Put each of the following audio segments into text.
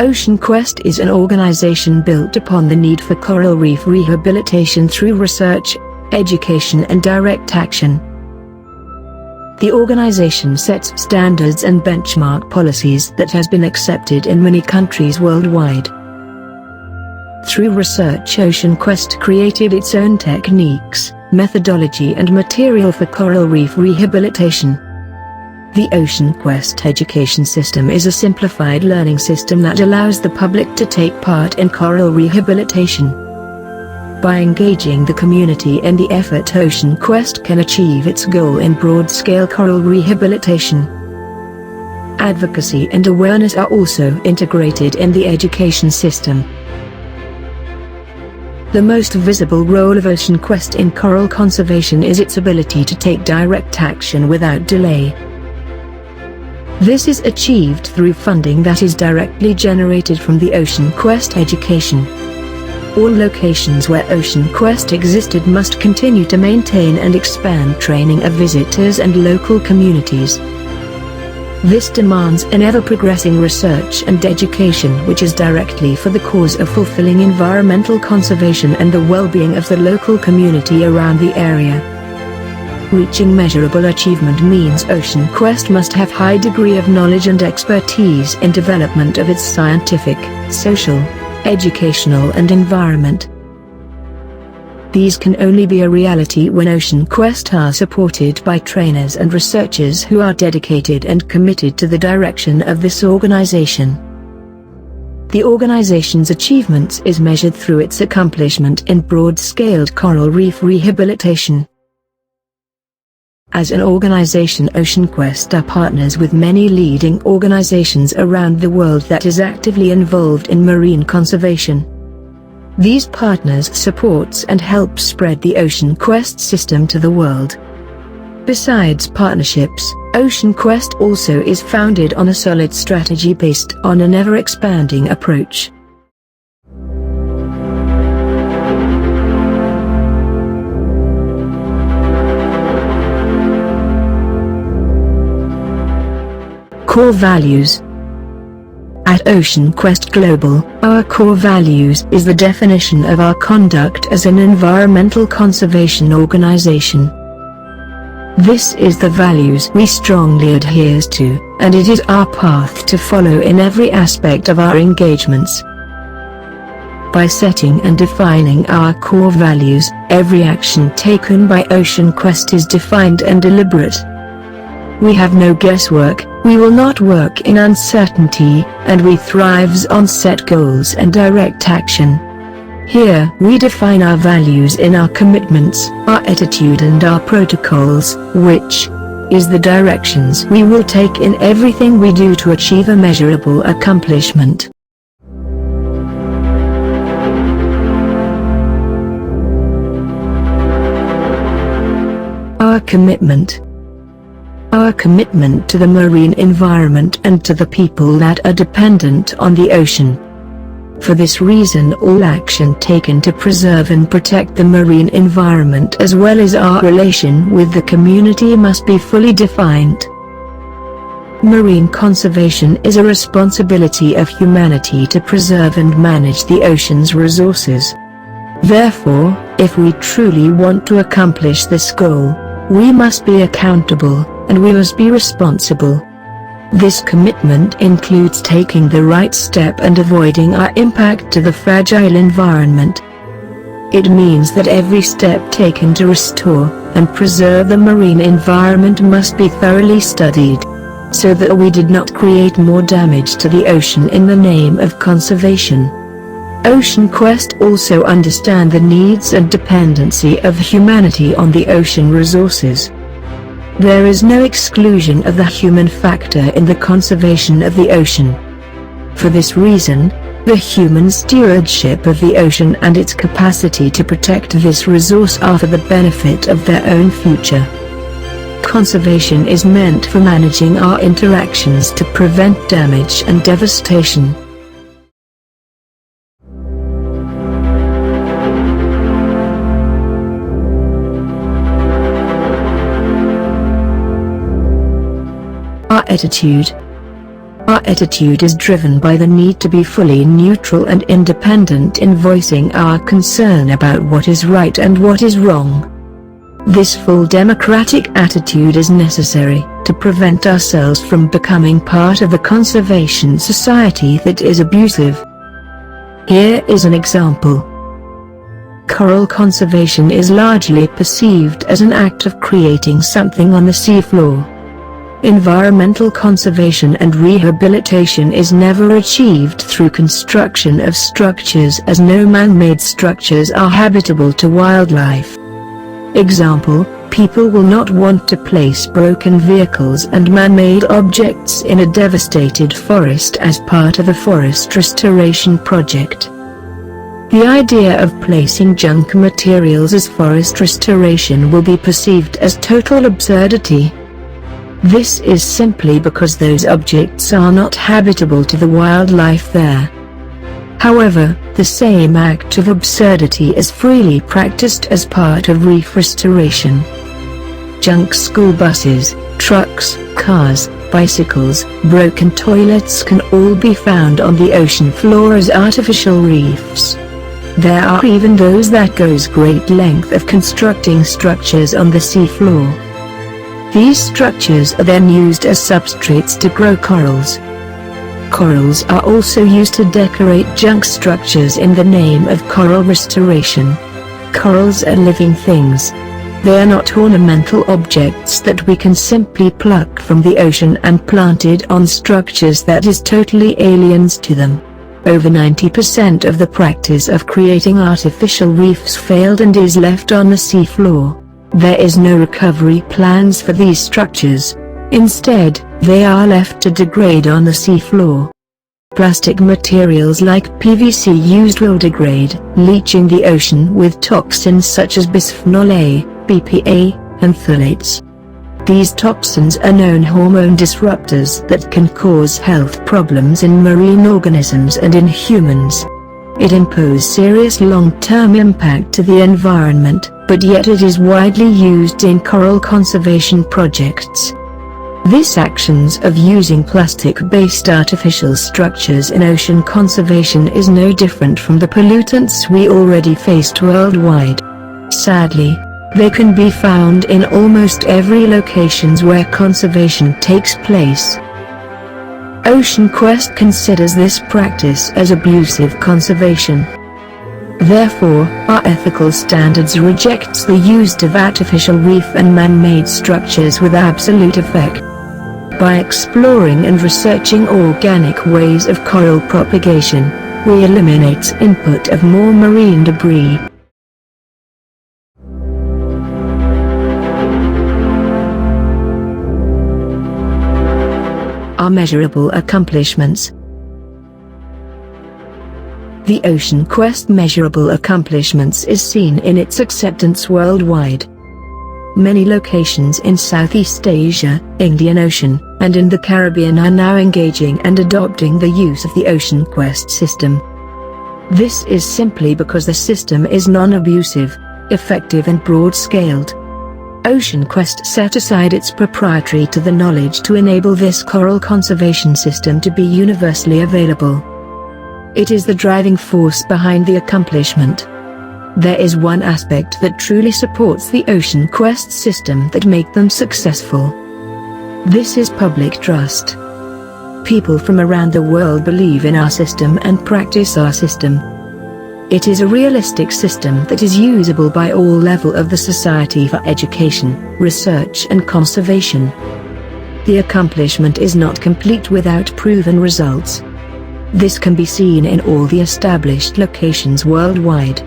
Ocean Quest is an organization built upon the need for coral reef rehabilitation through research, education and direct action. The organization sets standards and benchmark policies that has been accepted in many countries worldwide. Through research, Ocean Quest created its own techniques, methodology and material for coral reef rehabilitation. The Ocean Quest education system is a simplified learning system that allows the public to take part in coral rehabilitation. By engaging the community in the effort, Ocean Quest can achieve its goal in broad-scale coral rehabilitation. Advocacy and awareness are also integrated in the education system. The most visible role of Ocean Quest in coral conservation is its ability to take direct action without delay. This is achieved through funding that is directly generated from the Ocean Quest education. All locations where Ocean Quest existed must continue to maintain and expand training of visitors and local communities. This demands an ever-progressing research and education which is directly for the cause of fulfilling environmental conservation and the well-being of the local community around the area. Reaching measurable achievement means Ocean Quest must have high degree of knowledge and expertise in development of its scientific, social, educational and environment. These can only be a reality when Ocean Quest are supported by trainers and researchers who are dedicated and committed to the direction of this organization. The organization's achievements is measured through its accomplishment in broad-scaled coral reef rehabilitation. As an organization, Ocean Quest are partners with many leading organizations around the world that is actively involved in marine conservation. These partners supports and help spread the Ocean Quest system to the world. Besides partnerships, Ocean Quest also is founded on a solid strategy based on an ever-expanding approach. Core values. At Ocean Quest Global, our core values is the definition of our conduct as an environmental conservation organization. This is the values we strongly adhere to, and it is our path to follow in every aspect of our engagements. By setting and defining our core values, every action taken by Ocean Quest is defined and deliberate. We have no guesswork, we will not work in uncertainty, and we thrives on set goals and direct action. Here, we define our values in our commitments, our attitude and our protocols, which is the directions we will take in everything we do to achieve a measurable accomplishment. Our commitment. Our commitment to the marine environment and to the people that are dependent on the ocean. For this reason, all action taken to preserve and protect the marine environment as well as our relation with the community must be fully defined. Marine conservation is a responsibility of humanity to preserve and manage the ocean's resources. Therefore, if we truly want to accomplish this goal, we must be accountable, and we must be responsible. This commitment includes taking the right step and avoiding our impact to the fragile environment. It means that every step taken to restore and preserve the marine environment must be thoroughly studied, so that we did not create more damage to the ocean in the name of conservation. Ocean Quest also understand the needs and dependency of humanity on the ocean resources. There is no exclusion of the human factor in the conservation of the ocean. For this reason, the human stewardship of the ocean and its capacity to protect this resource are for the benefit of their own future. Conservation is meant for managing our interactions to prevent damage and devastation. Our attitude. Our attitude is driven by the need to be fully neutral and independent in voicing our concern about what is right and what is wrong. This full democratic attitude is necessary to prevent ourselves from becoming part of a conservation society that is abusive. Here is an example. Coral conservation is largely perceived as an act of creating something on the seafloor. Environmental conservation and rehabilitation is never achieved through construction of structures, as no man-made structures are habitable to wildlife. Example, people will not want to place broken vehicles and man-made objects in a devastated forest as part of a forest restoration project. The idea of placing junk materials as forest restoration will be perceived as total absurdity. This is simply because those objects are not habitable to the wildlife there. However, the same act of absurdity is freely practiced as part of reef restoration. Junk school buses, trucks, cars, bicycles, broken toilets can all be found on the ocean floor as artificial reefs. There are even those that goes great length of constructing structures on the seafloor. These structures are then used as substrates to grow corals. Corals are also used to decorate junk structures in the name of coral restoration. Corals are living things. They are not ornamental objects that we can simply pluck from the ocean and planted on structures that is totally aliens to them. Over 90% of the practice of creating artificial reefs failed and is left on the seafloor. There is no recovery plans for these structures. Instead, they are left to degrade on the seafloor. Plastic materials like PVC used will degrade, leaching the ocean with toxins such as bisphenol A, BPA, and phthalates. These toxins are known hormone disruptors that can cause health problems in marine organisms and in humans. It imposes serious long-term impact to the environment, but yet it is widely used in coral conservation projects. This actions of using plastic-based artificial structures in ocean conservation is no different from the pollutants we already faced worldwide. Sadly, they can be found in almost every locations where conservation takes place. OceanQuest considers this practice as abusive conservation. Therefore, our ethical standards rejects the use of artificial reef and man-made structures with absolute effect. By exploring and researching organic ways of coral propagation, we eliminate input of more marine debris. Our measurable accomplishments. The OceanQuest measurable accomplishments is seen in its acceptance worldwide. Many locations in Southeast Asia, Indian Ocean, and in the Caribbean are now engaging and adopting the use of the OceanQuest system. This is simply because the system is non-abusive, effective and broad-scaled. OceanQuest set aside its proprietary to the knowledge to enable this coral conservation system to be universally available. It is the driving force behind the accomplishment. There is one aspect that truly supports the OceanQuest system that make them successful. This is public trust. People from around the world believe in our system and practice our system. It is a realistic system that is usable by all levels of the society for education, research and conservation. The accomplishment is not complete without proven results. This can be seen in all the established locations worldwide.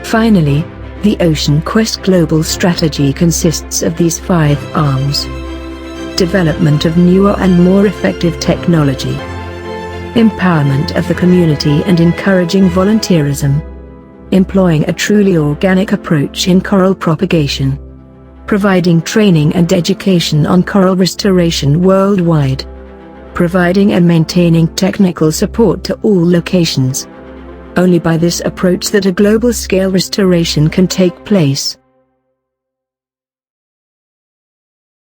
Finally, the OceanQuest global strategy consists of these 5 arms. Development of newer and more effective technology. Empowerment of the community and encouraging volunteerism. Employing a truly organic approach in coral propagation. Providing training and education on coral restoration worldwide. Providing and maintaining technical support to all locations. Only by this approach that a global scale restoration can take place.